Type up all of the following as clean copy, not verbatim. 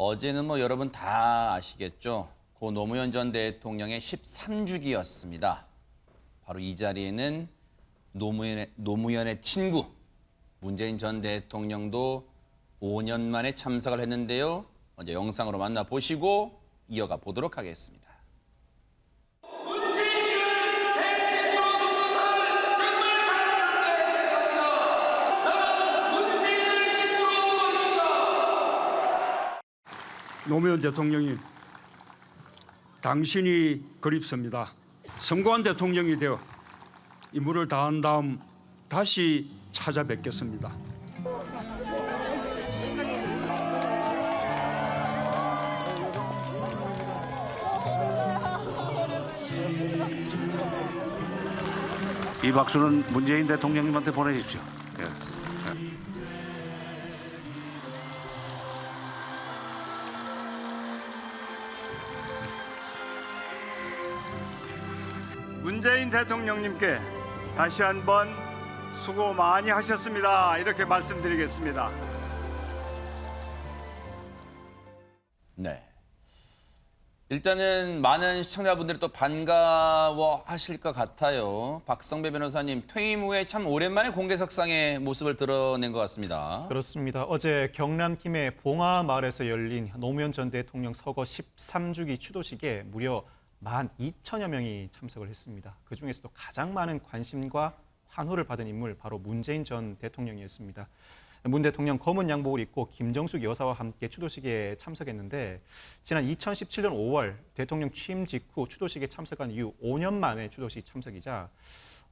어제는 여러분 다 아시겠죠? 고 노무현 전 대통령의 13주기였습니다. 바로 이 자리에는 노무현의 친구 문재인 전 대통령도 5년 만에 참석을 했는데요. 먼저 영상으로 만나보시고 이어가 보도록 하겠습니다. 문재인을 대책으로 둔 것을 정말 잘못했다 생각합니다. 나는 문재인을 친구로 둔 것입니다. 노무현 대통령이 당신이 그립습니다. 성공한 대통령이 되어 임무를 다한 다음 다시 찾아뵙겠습니다. 이 박수는 문재인 대통령님한테 보내십시오. 예. 문재인 대통령님께 다시 한번 수고 많이 하셨습니다. 이렇게 말씀드리겠습니다. 네. 일단은 많은 시청자분들이 또 반가워하실 것 같아요. 박성배 변호사님, 퇴임 후에 참 오랜만에 공개석상의 모습을 드러낸 것 같습니다. 그렇습니다. 어제 경남 김해 봉화마을에서 열린 노무현 전 대통령 서거 13주기 추도식에 무려 12,000여 명이 참석을 했습니다. 그중에서도 가장 많은 관심과 환호를 받은 인물 바로 문재인 전 대통령이었습니다. 문 대통령 검은 양복을 입고 김정숙 여사와 함께 추도식에 참석했는데 지난 2017년 5월 대통령 취임 직후 추도식에 참석한 이후 5년 만에 추도식 참석이자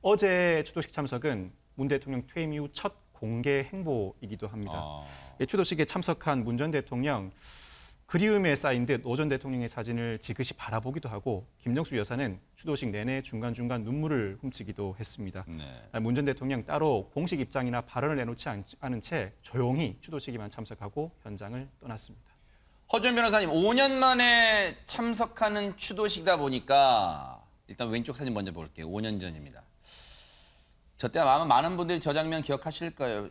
어제 추도식 참석은 문 대통령 퇴임 이후 첫 공개 행보이기도 합니다. 추도식에 참석한 문 전 대통령 그리움에 쌓인 듯 오 전 대통령의 사진을 지그시 바라보기도 하고 김정숙 여사는 추도식 내내 중간중간 눈물을 훔치기도 했습니다. 네. 문 전 대통령 따로 공식 입장이나 발언을 내놓지 않은 채 조용히 추도식에만 참석하고 현장을 떠났습니다. 허준 변호사님, 5년 만에 참석하는 추도식이다 보니까 일단 왼쪽 사진 먼저 볼게요. 5년 전입니다. 저때 아마 많은 분들이 저 장면 기억하실 거예요.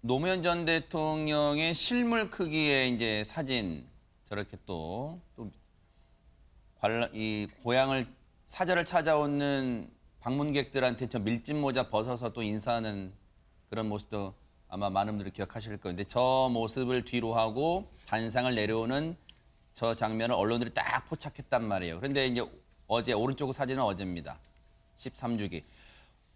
노무현 전 대통령의 실물 크기의 이제 사진 저렇게 또 이 고향을 사절을 찾아오는 방문객들한테 저 밀짚 모자 벗어서 또 인사하는 그런 모습도 아마 많은 분들이 기억하실 거예요. 근데 저 모습을 뒤로 하고 단상을 내려오는 저 장면을 언론들이 딱 포착했단 말이에요. 그런데 이제 어제 오른쪽 사진은 어제입니다. 13주기.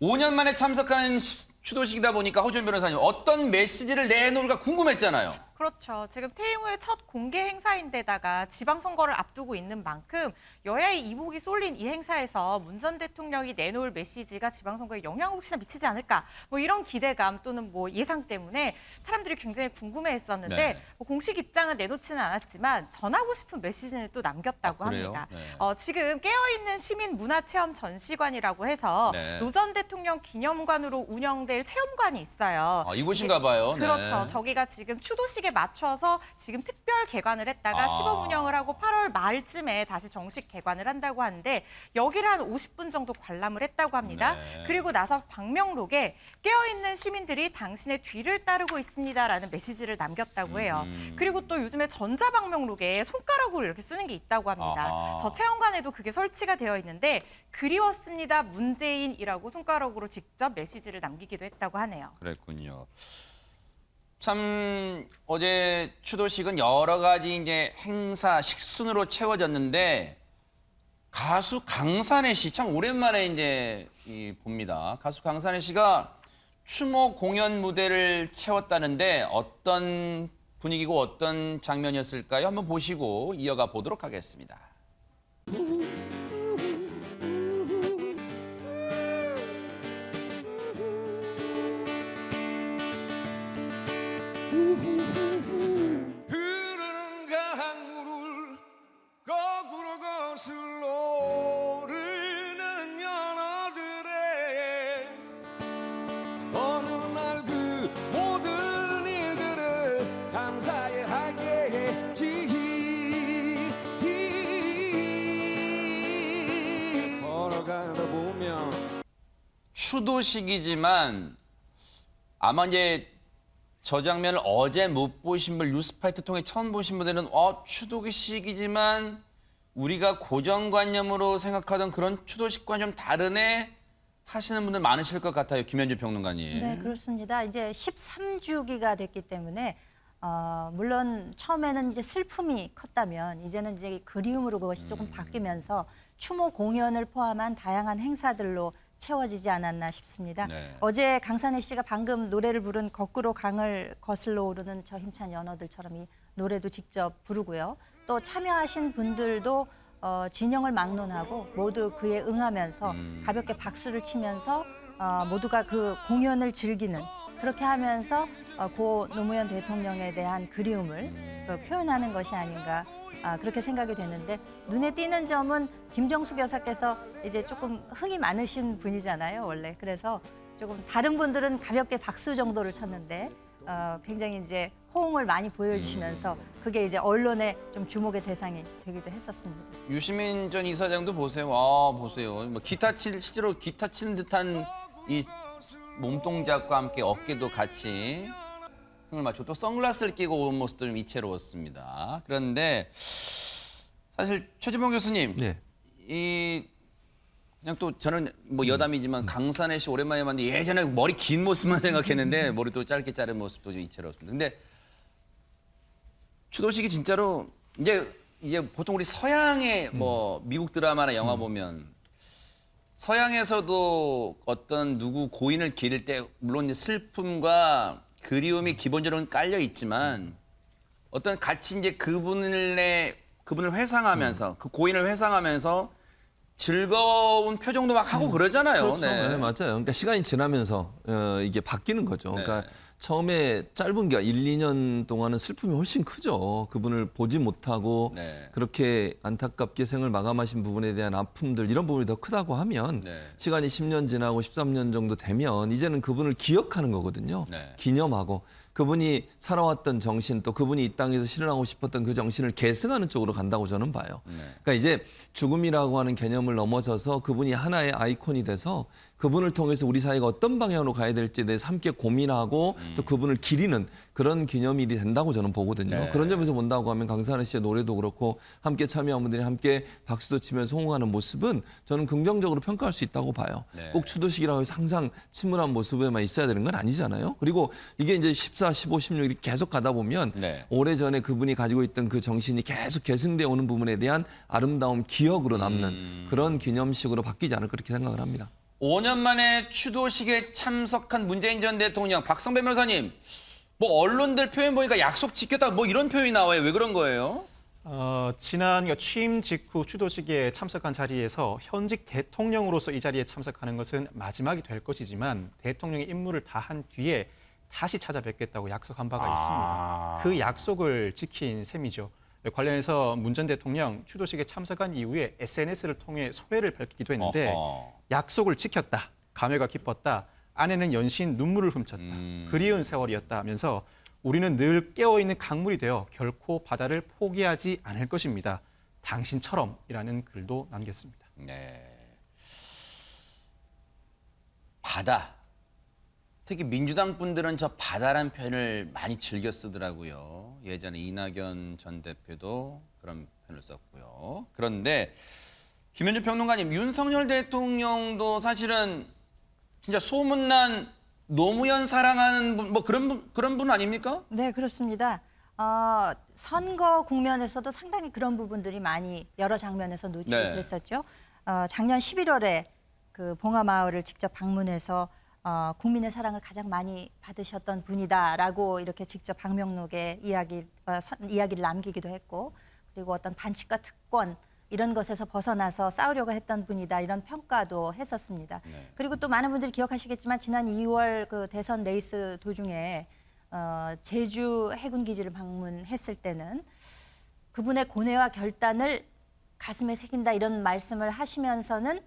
5년 만에 참석하는 추도식이다 보니까 허준 변호사님 어떤 메시지를 내놓을까 궁금했잖아요. 그렇죠. 지금 퇴임 후에 첫 공개 행사인데다가 지방선거를 앞두고 있는 만큼 여야의 이목이 쏠린 이 행사에서 문 전 대통령이 내놓을 메시지가 지방선거에 영향을 혹시나 미치지 않을까 이런 기대감 또는 예상 때문에 사람들이 굉장히 궁금해했었는데 네. 공식 입장은 내놓지는 않았지만 전하고 싶은 메시지는 또 남겼다고 그래요? 합니다. 네. 지금 깨어있는 시민 문화체험 전시관이라고 해서 네. 노 전 대통령 기념관으로 운영될 체험관이 있어요. 이곳인가 봐요. 네. 그렇죠. 저기가 지금 추도식에 맞춰서 지금 특별 개관을 했다가 시범 운영을 하고 8월 말쯤에 다시 정식 개관을 한다고 하는데 여기를 한 50분 정도 관람을 했다고 합니다. 네. 그리고 나서 방명록에 깨어있는 시민들이 당신의 뒤를 따르고 있습니다라는 메시지를 남겼다고 해요. 그리고 또 요즘에 전자방명록에 손가락으로 이렇게 쓰는 게 있다고 합니다. 아하. 저 체험관에도 그게 설치가 되어 있는데 그리웠습니다 문재인이라고 손가락으로 직접 메시지를 남기기도 했다고 하네요. 그랬군요. 참 어제 추도식은 여러 가지 이제 행사 식순으로 채워졌는데 가수 강산의 씨 참 오랜만에 이제 봅니다. 가수 강산의 씨가 추모 공연 무대를 채웠다는데 어떤 분위기고 어떤 장면이었을까요? 한번 보시고 이어가 보도록 하겠습니다. 흐르는 강물을 거꾸로 거슬러 오르는 연어들의 어느 날 그 모든 일들을 감사해 하게 했지. 걸어가다 보면 추도식이지만 아마 이제 저 장면을 어제 못 보신 분, 뉴스파이트 통해 처음 보신 분들은 추도식이지만 우리가 고정관념으로 생각하던 그런 추도식과 좀 다르네 하시는 분들 많으실 것 같아요. 김현주 평론가님. 네, 그렇습니다. 이제 13주기가 됐기 때문에 물론 처음에는 이제 슬픔이 컸다면 이제는 이제 그리움으로 그것이 조금 바뀌면서 추모 공연을 포함한 다양한 행사들로 채워지지 않았나 싶습니다. 네. 어제 강산혜 씨가 방금 노래를 부른 거꾸로 강을 거슬러 오르는 저 힘찬 연어들처럼 이 노래도 직접 부르고요. 또 참여하신 분들도 진영을 막론하고 모두 그에 응하면서 가볍게 박수를 치면서 모두가 그 공연을 즐기는 그렇게 하면서 고 노무현 대통령에 대한 그리움을 표현하는 것이 아닌가 그렇게 생각이 되는데 눈에 띄는 점은 김정숙 여사께서 이제 조금 흥이 많으신 분이잖아요, 원래. 그래서 조금 다른 분들은 가볍게 박수 정도를 쳤는데 굉장히 이제 호응을 많이 보여주시면서 그게 이제 언론의 좀 주목의 대상이 되기도 했었습니다. 유시민 전 이사장도 보세요. 보세요. 뭐 실제로 기타 치는 듯한 이 몸동작과 함께 어깨도 같이 흥을 맞추고 또 선글라스를 끼고 온 모습도 좀 이채로웠습니다. 그런데 사실 최지봉 교수님, 네. 그냥 또 저는 뭐 여담이지만 강산혜 씨 오랜만에 봤는데 예전에 머리 긴 모습만 생각했는데 머리도 짧게 자른 모습도 좀 이채로웠습니다. 근데 추도식이 진짜로 이제 보통 우리 서양의 뭐 미국 드라마나 영화 보면 서양에서도 어떤 누구 고인을 기릴 때 물론 이제 슬픔과 그리움이 기본적으로는 깔려 있지만 어떤 같이 이제 그분을 회상하면서 그 고인을 회상하면서 즐거운 표정도 막 하고 그러잖아요. 그렇죠. 네, 맞아요. 그러니까 시간이 지나면서 이게 바뀌는 거죠. 네. 그러니까 처음에 짧은 게 1, 2년 동안은 슬픔이 훨씬 크죠. 그분을 보지 못하고 네. 그렇게 안타깝게 생을 마감하신 부분에 대한 아픔들 이런 부분이 더 크다고 하면 네. 시간이 10년 지나고 13년 정도 되면 이제는 그분을 기억하는 거거든요. 네. 기념하고 그분이 살아왔던 정신 또 그분이 이 땅에서 실현하고 싶었던 그 정신을 계승하는 쪽으로 간다고 저는 봐요. 네. 그러니까 이제 죽음이라고 하는 개념을 넘어서서 그분이 하나의 아이콘이 돼서 그분을 통해서 우리 사회가 어떤 방향으로 가야 될지에 대해서 함께 고민하고 또 그분을 기리는 그런 기념일이 된다고 저는 보거든요. 네. 그런 점에서 본다고 하면 강산혜 씨의 노래도 그렇고 함께 참여한 분들이 함께 박수도 치면서 호응하는 모습은 저는 긍정적으로 평가할 수 있다고 봐요. 네. 꼭 추도식이라고 해서 항상 침울한 모습에만 있어야 되는 건 아니잖아요. 그리고 이게 이제 14, 15, 16 이렇게 계속 가다 보면 네. 오래전에 그분이 가지고 있던 그 정신이 계속 계승돼 오는 부분에 대한 아름다움 기억으로 남는 그런 기념식으로 바뀌지 않을까 그렇게 생각을 합니다. 5년 만에 추도식에 참석한 문재인 전 대통령, 박성배 변호사님, 뭐 언론들 표현 보니까 약속 지켰다 뭐 이런 표현이 나와요. 왜 그런 거예요? 지난 취임 직후 추도식에 참석한 자리에서 현직 대통령으로서 이 자리에 참석하는 것은 마지막이 될 것이지만 대통령의 임무를 다한 뒤에 다시 찾아뵙겠다고 약속한 바가 있습니다. 그 약속을 지킨 셈이죠. 관련해서 문 전 대통령 추도식에 참석한 이후에 SNS를 통해 소회를 밝히기도 했는데 약속을 지켰다. 감회가 깊었다. 아내는 연신 눈물을 훔쳤다. 그리운 세월이었다 하면서 우리는 늘 깨어있는 강물이 되어 결코 바다를 포기하지 않을 것입니다. 당신처럼이라는 글도 남겼습니다. 네. 바다. 특히 민주당 분들은 저 바다란 표현을 많이 즐겨 쓰더라고요. 예전에 이낙연 전 대표도 그런 표현을 썼고요. 그런데 김현주 평론가님, 윤석열 대통령도 사실은 진짜 소문난 노무현 사랑하는 분, 뭐 그런 분 아닙니까? 네, 그렇습니다. 선거 국면에서도 상당히 그런 부분들이 많이 여러 장면에서 노출이 네. 됐었죠. 작년 11월에 그 봉하마을을 직접 방문해서 국민의 사랑을 가장 많이 받으셨던 분이다라고 이렇게 직접 방명록에 이야기를 남기기도 했고, 그리고 어떤 반칙과 특권 이런 것에서 벗어나서 싸우려고 했던 분이다 이런 평가도 했었습니다. 네. 그리고 또 많은 분들이 기억하시겠지만 지난 2월 그 대선 레이스 도중에 제주 해군 기지를 방문했을 때는 그분의 고뇌와 결단을 가슴에 새긴다 이런 말씀을 하시면서는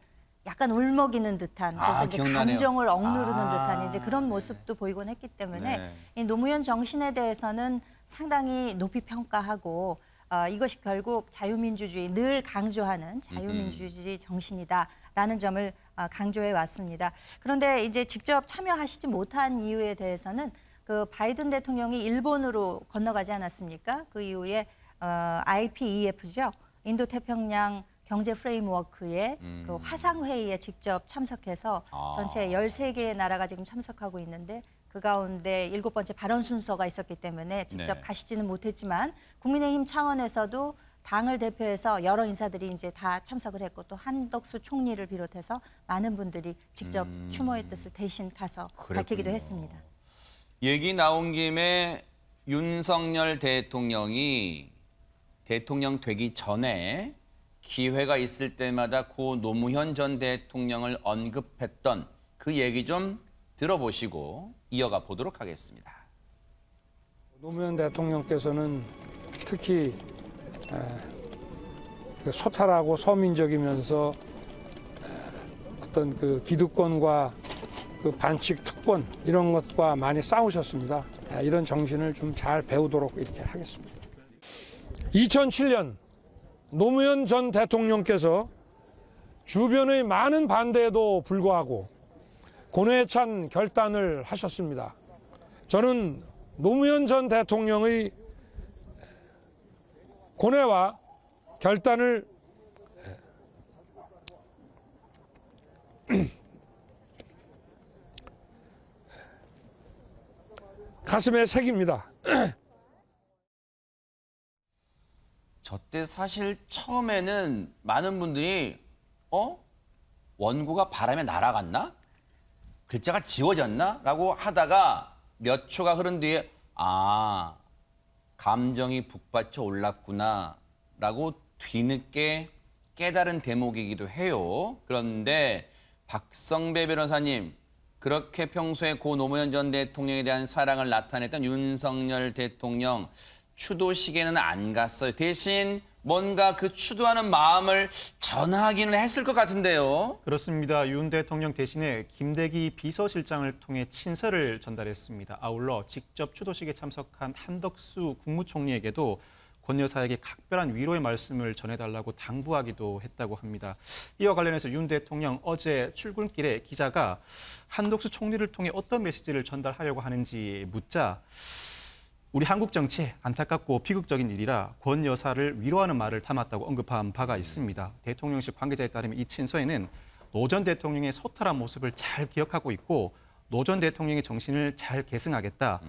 약간 울먹이는 듯한 그래서 이제 기억나네요. 감정을 억누르는 듯한 이제 그런 모습도 보이곤 했기 때문에 네. 이 노무현 정신에 대해서는 상당히 높이 평가하고 이것이 결국 자유민주주의 늘 강조하는 자유민주주의 정신이다라는 점을 강조해 왔습니다. 그런데 이제 직접 참여하시지 못한 이유에 대해서는 그 그 바이든 대통령이 일본으로 건너가지 않았습니까? 그 이후에 IPEF죠. 인도태평양 경제 프레임워크의 그 화상회의에 직접 참석해서 전체 13개의 나라가 지금 참석하고 있는데 그 가운데 7번째 발언 순서가 있었기 때문에 직접 네. 가시지는 못했지만 국민의힘 차원에서도 당을 대표해서 여러 인사들이 이제 다 참석을 했고 또 한덕수 총리를 비롯해서 많은 분들이 직접 추모의 뜻을 대신 가서 밝히기도 그랬군요. 했습니다. 얘기 나온 김에 윤석열 대통령이 대통령 되기 전에 기회가 있을 때마다 고 노무현 전 대통령을 언급했던 그 얘기 좀 들어보시고 이어가 보도록 하겠습니다. 노무현 대통령께서는 특히 소탈하고 서민적이면서 어떤 그 기득권과 그 반칙 특권 이런 것과 많이 싸우셨습니다. 이런 정신을 좀 잘 배우도록 이렇게 하겠습니다. 2007년 노무현 전 대통령께서 주변의 많은 반대에도 불구하고 고뇌에 찬 결단을 하셨습니다. 저는 노무현 전 대통령의 고뇌와 결단을 가슴에 새깁니다. 저때 사실 처음에는 많은 분들이 원고가 바람에 날아갔나? 글자가 지워졌나? 라고 하다가 몇 초가 흐른 뒤에 감정이 북받쳐 올랐구나 라고 뒤늦게 깨달은 대목이기도 해요. 그런데 박성배 변호사님, 그렇게 평소에 고 노무현 전 대통령에 대한 사랑을 나타냈던 윤석열 대통령 추도식에는 안 갔어요. 대신 뭔가 그 추도하는 마음을 전하기는 했을 것 같은데요. 그렇습니다. 윤 대통령 대신에 김대기 비서실장을 통해 친서를 전달했습니다. 아울러 직접 추도식에 참석한 한덕수 국무총리에게도 권 여사에게 각별한 위로의 말씀을 전해달라고 당부하기도 했다고 합니다. 이와 관련해서 윤 대통령 어제 출근길에 기자가 한덕수 총리를 통해 어떤 메시지를 전달하려고 하는지 묻자 우리 한국 정치에 안타깝고 비극적인 일이라 권 여사를 위로하는 말을 담았다고 언급한 바가 있습니다. 대통령실 관계자에 따르면 이 친서에는 노 전 대통령의 소탈한 모습을 잘 기억하고 있고 노 전 대통령의 정신을 잘 계승하겠다.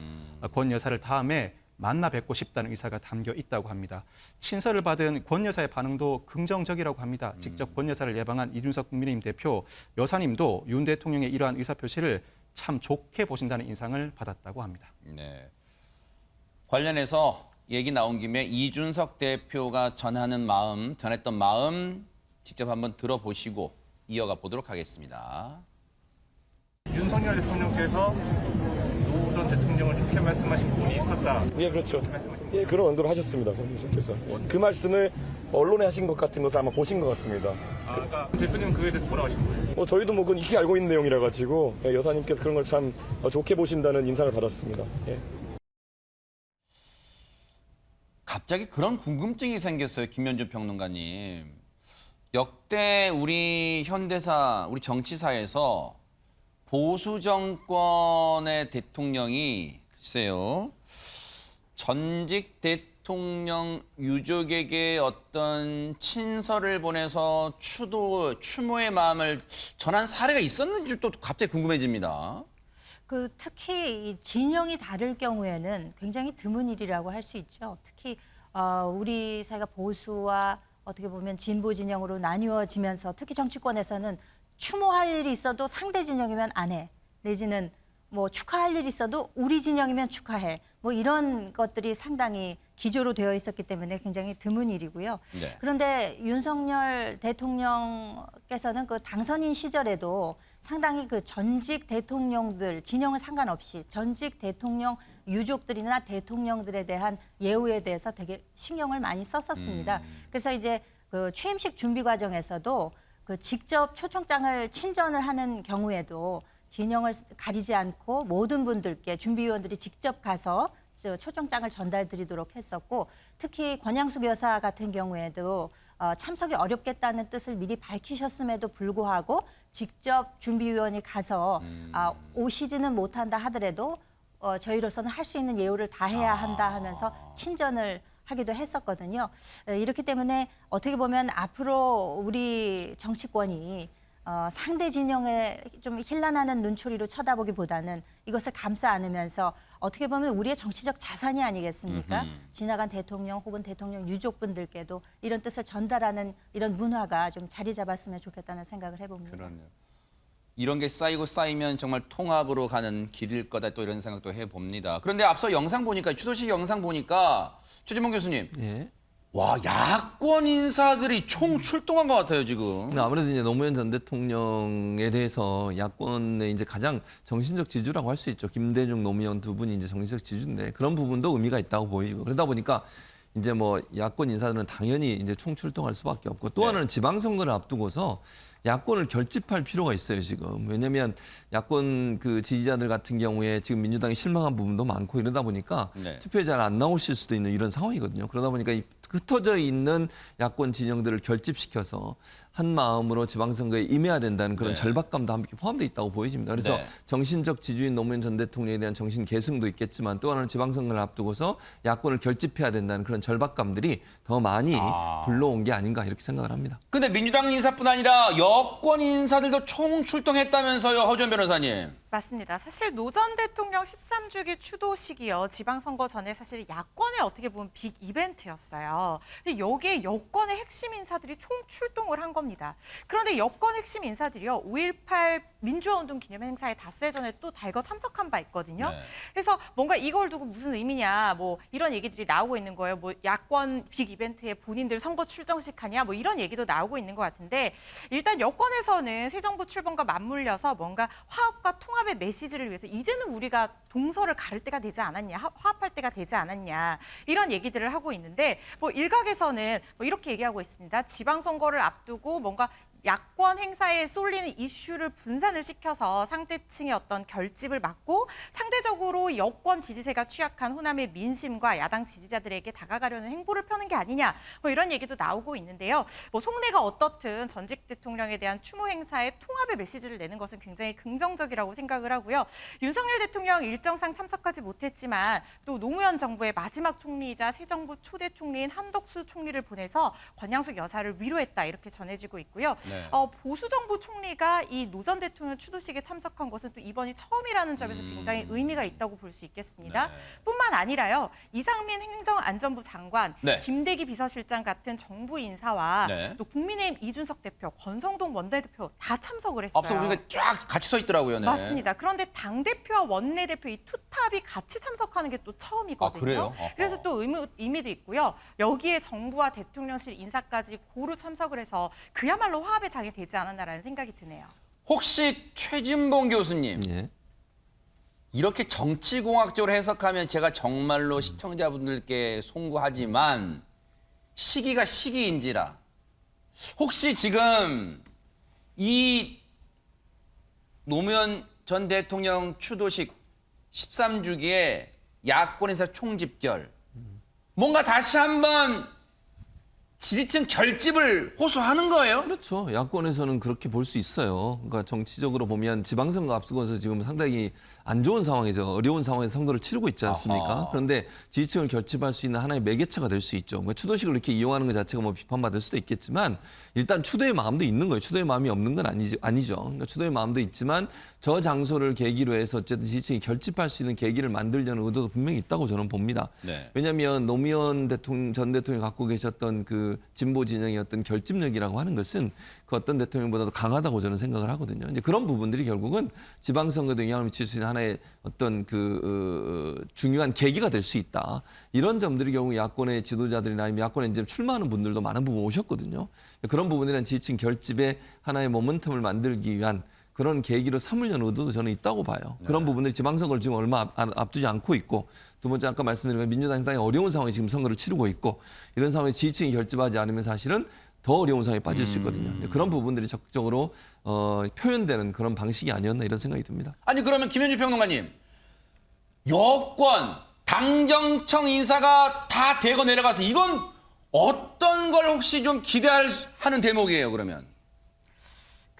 권 여사를 다음에 만나 뵙고 싶다는 의사가 담겨 있다고 합니다. 친서를 받은 권 여사의 반응도 긍정적이라고 합니다. 직접 권 여사를 예방한 이준석 국민의힘 대표 여사님도 윤 대통령의 이러한 의사표시를 참 좋게 보신다는 인상을 받았다고 합니다. 네. 관련해서 얘기 나온 김에 이준석 대표가 전했던 마음 직접 한번 들어보시고 이어가 보도록 하겠습니다. 윤석열 대통령께서 노 전 대통령을 좋게 말씀하신 분이 있었다. 예, 그렇죠. 예, 그런 언도를 하셨습니다. 검사께서. 그 말씀을 언론에 하신 것 같은 것을 아마 보신 것 같습니다. 그러니까 대표님 그에 대해서 뭐라고 하신 거예요? 저희도 그건 익히 알고 있는 내용이라 가지고 여사님께서 그런 걸 참 좋게 보신다는 인상을 받았습니다. 예. 갑자기 그런 궁금증이 생겼어요, 김현준 평론가님. 역대 우리 현대사, 우리 정치사에서 보수 정권의 대통령이 글쎄요, 전직 대통령 유족에게 어떤 친서를 보내서 추모의 마음을 전한 사례가 있었는지 또 갑자기 궁금해집니다. 특히 이 진영이 다를 경우에는 굉장히 드문 일이라고 할 수 있죠. 특히 우리 사회가 보수와 어떻게 보면 진보 진영으로 나뉘어지면서 특히 정치권에서는 추모할 일이 있어도 상대 진영이면 안 해. 내지는 뭐 축하할 일이 있어도 우리 진영이면 축하해. 뭐 이런 것들이 상당히 기조로 되어 있었기 때문에 굉장히 드문 일이고요. 네. 그런데 윤석열 대통령께서는 그 당선인 시절에도 상당히 그 전직 대통령들 진영을 상관없이 전직 대통령 유족들이나 대통령들에 대한 예우에 대해서 되게 신경을 많이 썼었습니다. 그래서 이제 그 취임식 준비 과정에서도 그 직접 초청장을 친전을 하는 경우에도 진영을 가리지 않고 모든 분들께 준비위원들이 직접 가서 초청장을 전달드리도록 했었고, 특히 권양숙 여사 같은 경우에도 참석이 어렵겠다는 뜻을 미리 밝히셨음에도 불구하고 직접 준비위원이 가서 오시지는 못한다 하더라도 저희로서는 할 수 있는 예우를 다해야 한다 하면서 친전을 하기도 했었거든요. 이렇기 때문에 어떻게 보면 앞으로 우리 정치권이 상대 진영에 좀 힐난하는 눈초리로 쳐다보기보다는 이것을 감싸 안으면서 어떻게 보면 우리의 정치적 자산이 아니겠습니까? 지나간 대통령 혹은 대통령 유족분들께도 이런 뜻을 전달하는 이런 문화가 좀 자리 잡았으면 좋겠다는 생각을 해봅니다. 그러네요. 이런 게 쌓이고 쌓이면 정말 통합으로 가는 길일 거다 또 이런 생각도 해봅니다. 그런데 앞서 영상 보니까 추도식 영상 보니까 최진봉 교수님. 예. 와, 야권 인사들이 총 출동한 것 같아요, 지금. 아무래도 이제 노무현 전 대통령에 대해서 야권의 이제 가장 정신적 지주라고 할 수 있죠. 김대중, 노무현 두 분이 이제 정신적 지주인데 그런 부분도 의미가 있다고 보이고 그러다 보니까 이제 뭐 야권 인사들은 당연히 이제 총 출동할 수밖에 없고 또 하나는 지방선거를 앞두고서 야권을 결집할 필요가 있어요, 지금. 왜냐하면 야권 그 지지자들 같은 경우에 지금 민주당이 실망한 부분도 많고 이러다 보니까 투표에 잘 안 나오실 수도 있는 이런 상황이거든요. 그러다 보니까 이 흩어져 있는 야권 진영들을 결집시켜서 한 마음으로 지방선거에 임해야 된다는 그런 절박감도 함께 포함되어 있다고 보여집니다. 그래서 정신적 지주인 노무현 전 대통령에 대한 정신 계승도 있겠지만 또 하나는 지방선거를 앞두고서 야권을 결집해야 된다는 그런 절박감들이 더 많이 불러온 게 아닌가 이렇게 생각을 합니다. 근데 민주당 인사뿐 아니라 여권 인사들도 총 출동했다면서요, 허주연 변호사님. 맞습니다. 사실 노 전 대통령 13주기 추도식이요. 지방선거 전에 사실 야권의 어떻게 보면 빅 이벤트였어요. 근데 여기에 여권의 핵심 인사들이 총 출동을 한 겁니다. 그런데 여권 핵심 인사들이요. 5.18 민주화운동 기념 행사에 닷새 전에 또 달거 참석한 바 있거든요. 그래서 뭔가 이걸 두고 무슨 의미냐 뭐 이런 얘기들이 나오고 있는 거예요. 뭐 야권 빅 이벤트에 본인들 선거 출정식 하냐 뭐 이런 얘기도 나오고 있는 것 같은데 일단 여권에서는 새 정부 출범과 맞물려서 뭔가 화합과 통합의 메시지를 위해서 이제는 우리가 동서를 가를 때가 되지 않았냐, 화합할 때가 되지 않았냐 이런 얘기들을 하고 있는데 뭐 일각에서는 뭐 이렇게 얘기하고 있습니다. 지방선거를 앞두고 뭔가 야권 행사에 쏠리는 이슈를 분산을 시켜서 상대층의 어떤 결집을 막고 상대적으로 여권 지지세가 취약한 호남의 민심과 야당 지지자들에게 다가가려는 행보를 펴는 게 아니냐 뭐 이런 얘기도 나오고 있는데요. 뭐 속내가 어떻든 전직 대통령에 대한 추모 행사에 통합의 메시지를 내는 것은 굉장히 긍정적이라고 생각을 하고요. 윤석열 대통령 일정상 참석하지 못했지만 또 노무현 정부의 마지막 총리이자 새 정부 초대 총리인 한덕수 총리를 보내서 권양숙 여사를 위로했다 이렇게 전해지고 있고요. 보수 정부 총리가 이 노 전 대통령 추도식에 참석한 것은 또 이번이 처음이라는 점에서 굉장히 의미가 있다고 볼 수 있겠습니다. 뿐만 아니라요. 이상민 행정안전부 장관, 김대기 비서실장 같은 정부 인사와 또 국민의힘 이준석 대표, 권성동 원내대표 다 참석을 했어요. 앞서 우리가 쫙 같이 서 있더라고요. 맞습니다. 그런데 당대표와 원내대표 이 투탑이 같이 참석하는 게 또 처음이거든요. 그래요? 그래서 또 의미도 있고요. 여기에 정부와 대통령실 인사까지 고루 참석을 해서 그야말로 화합의 장이 되지 않았나라는 생각이 드네요. 혹시 최진봉 교수님 이렇게 정치공학적으로 해석하면 제가 정말로 시청자분들께 송구하지만 시기가 시기인지라 혹시 지금 이 노무현 전 대통령 추도식 13주기에 야권에서 총집결 뭔가 다시 한번 지지층 결집을 호소하는 거예요? 그렇죠. 야권에서는 그렇게 볼 수 있어요. 그러니까 정치적으로 보면 지방선거 앞두고서 지금 상당히 안 좋은 상황에서 어려운 상황에서 선거를 치르고 있지 않습니까? 그런데 지지층을 결집할 수 있는 하나의 매개체가 될 수 있죠. 그러니까 추도식을 이렇게 이용하는 것 자체가 뭐 비판받을 수도 있겠지만 일단 추도의 마음도 있는 거예요. 추도의 마음이 없는 건 아니죠. 그러니까 추도의 마음도 있지만 저 장소를 계기로 해서 어쨌든 지지층이 결집할 수 있는 계기를 만들려는 의도도 분명히 있다고 저는 봅니다. 왜냐하면 노무현 전 대통령이 갖고 계셨던 그 진보 진영의 어떤 결집력이라고 하는 것은 그 어떤 대통령보다도 강하다고 저는 생각을 하거든요. 이제 그런 부분들이 결국은 지방선거에 영향을 미칠 수 있는 하나의 어떤 중요한 계기가 될 수 있다. 이런 점들이 결국 야권의 지도자들이나 아니면 야권에 이제 출마하는 분들도 많은 부분 오셨거든요. 그런 부분이란 지지층 결집의 하나의 모멘텀을 만들기 위한 그런 계기로 삼으려는 의도도 저는 있다고 봐요. 그런 부분들이 지방선거를 지금 얼마 앞두지 않고 있고 두 번째 아까 말씀드린 건 민주당이 상당히 어려운 상황에 지금 선거를 치르고 있고 이런 상황에 지지층이 결집하지 않으면 사실은 더 어려운 상황에 빠질 수 있거든요. 그런 부분들이 적극적으로 표현되는 그런 방식이 아니었나 이런 생각이 듭니다. 아니 그러면 김현주 평론가님 여권 당정청 인사가 다 대거 내려가서 이건 어떤 걸 혹시 좀 기대하는 대목이에요 그러면?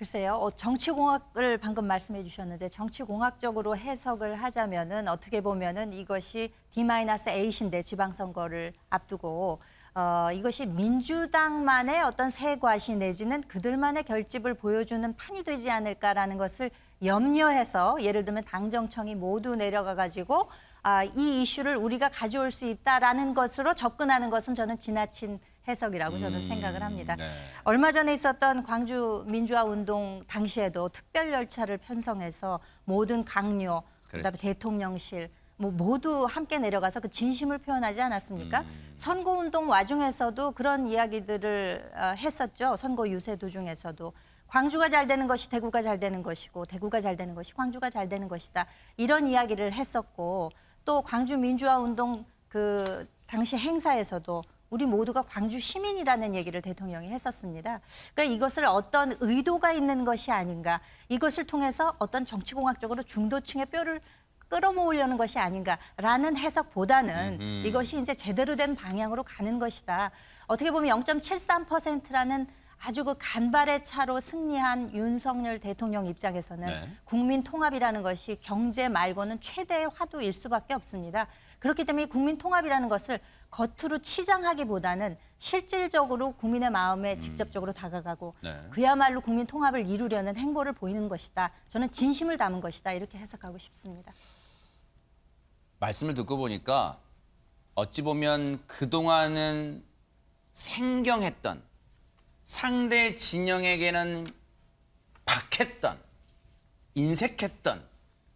글쎄요. 정치공학을 방금 말씀해 주셨는데 정치공학적으로 해석을 하자면은 어떻게 보면은 이것이 D-8인데 지방선거를 앞두고 이것이 민주당만의 어떤 세과시 내지는 그들만의 결집을 보여주는 판이 되지 않을까라는 것을 염려해서 예를 들면 당정청이 모두 내려가 가지고 이 이슈를 우리가 가져올 수 있다라는 것으로 접근하는 것은 저는 지나친 해석이라고 저는 생각을 합니다. 네. 얼마 전에 있었던 광주 민주화 운동 당시에도 특별 열차를 편성해서 모든 강요, 그다음에 대통령실 모두 함께 내려가서 그 진심을 표현하지 않았습니까? 선거운동 와중에서도 그런 이야기들을 했었죠. 선거 유세 도중에서도. 광주가 잘 되는 것이 대구가 잘 되는 것이고 대구가 잘 되는 것이 광주가 잘 되는 것이다. 이런 이야기를 했었고 또 광주 민주화 운동 그 당시 행사에서도 우리 모두가 광주 시민이라는 얘기를 대통령이 했었습니다. 그러니까 이것을 어떤 의도가 있는 것이 아닌가. 이것을 통해서 어떤 정치공학적으로 중도층의 뼈를 끌어모으려는 것이 아닌가라는 해석보다는 이것이 이제 제대로 된 방향으로 가는 것이다. 어떻게 보면 0.73%라는 아주 그 간발의 차로 승리한 윤석열 대통령 입장에서는 국민 통합이라는 것이 경제 말고는 최대의 화두일 수밖에 없습니다. 그렇기 때문에 국민 통합이라는 것을 겉으로 치장하기보다는 실질적으로 국민의 마음에 직접적으로 다가가고 그야말로 국민 통합을 이루려는 행보를 보이는 것이다. 저는 진심을 담은 것이다. 이렇게 해석하고 싶습니다. 말씀을 듣고 보니까 어찌 보면 그동안은 생경했던 상대 진영에게는 박했던 인색했던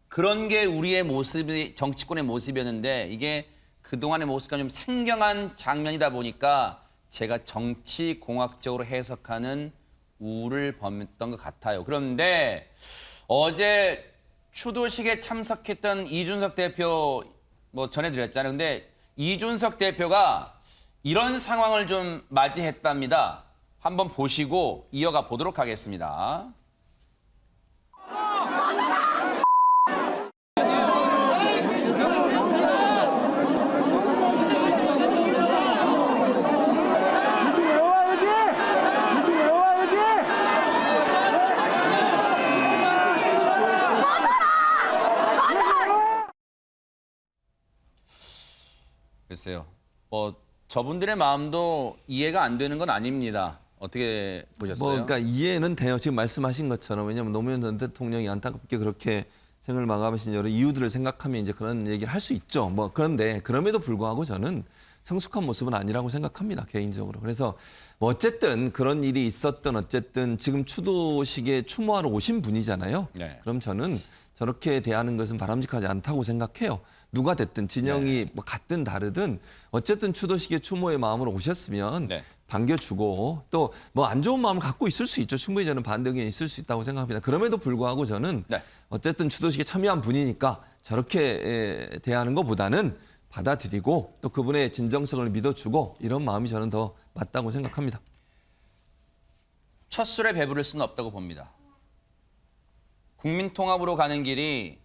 그런 게 우리의 모습이 정치권의 모습이었는데 이게 그동안의 모습과 좀 생경한 장면이다 보니까 제가 정치공학적으로 해석하는 우를 범했던 것 같아요. 그런데 어제 추도식에 참석했던 이준석 대표 전해드렸잖아요. 근데 이준석 대표가 이런 상황을 좀 맞이했답니다. 한번 보시고 이어가 보도록 하겠습니다. 글쎄요. 저분들의 마음도 이해가 안 되는 건 아닙니다. 어떻게 보셨어요? 그러니까 이해는 돼요. 지금 말씀하신 것처럼. 왜냐하면 노무현 전 대통령이 안타깝게 그렇게 생을 마감하신 여러 이유들을 생각하면 이제 그런 얘기를 할 수 있죠. 그런데 그럼에도 불구하고 저는 성숙한 모습은 아니라고 생각합니다. 개인적으로. 그래서 어쨌든 그런 일이 있었던 어쨌든 지금 추도식에 추모하러 오신 분이잖아요. 네. 그럼 저는 저렇게 대하는 것은 바람직하지 않다고 생각해요. 누가 됐든 진영이 같든 다르든 어쨌든 추도식에 추모의 마음으로 오셨으면 반겨주고 또 안 좋은 마음을 갖고 있을 수 있죠. 충분히 저는 반대 의견이 있을 수 있다고 생각합니다. 그럼에도 불구하고 저는 어쨌든 추도식에 참여한 분이니까 저렇게 대하는 것보다는 받아들이고 또 그분의 진정성을 믿어주고 이런 마음이 저는 더 맞다고 생각합니다. 첫 술에 배부를 수는 없다고 봅니다. 국민 통합으로 가는 길이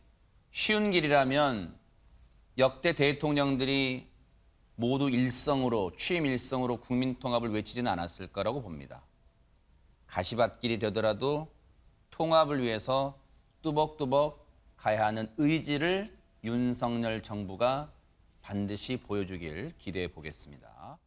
쉬운 길이라면 역대 대통령들이 모두 취임 일성으로 국민 통합을 외치지는 않았을 거라고 봅니다. 가시밭길이 되더라도 통합을 위해서 뚜벅뚜벅 가야 하는 의지를 윤석열 정부가 반드시 보여주길 기대해 보겠습니다.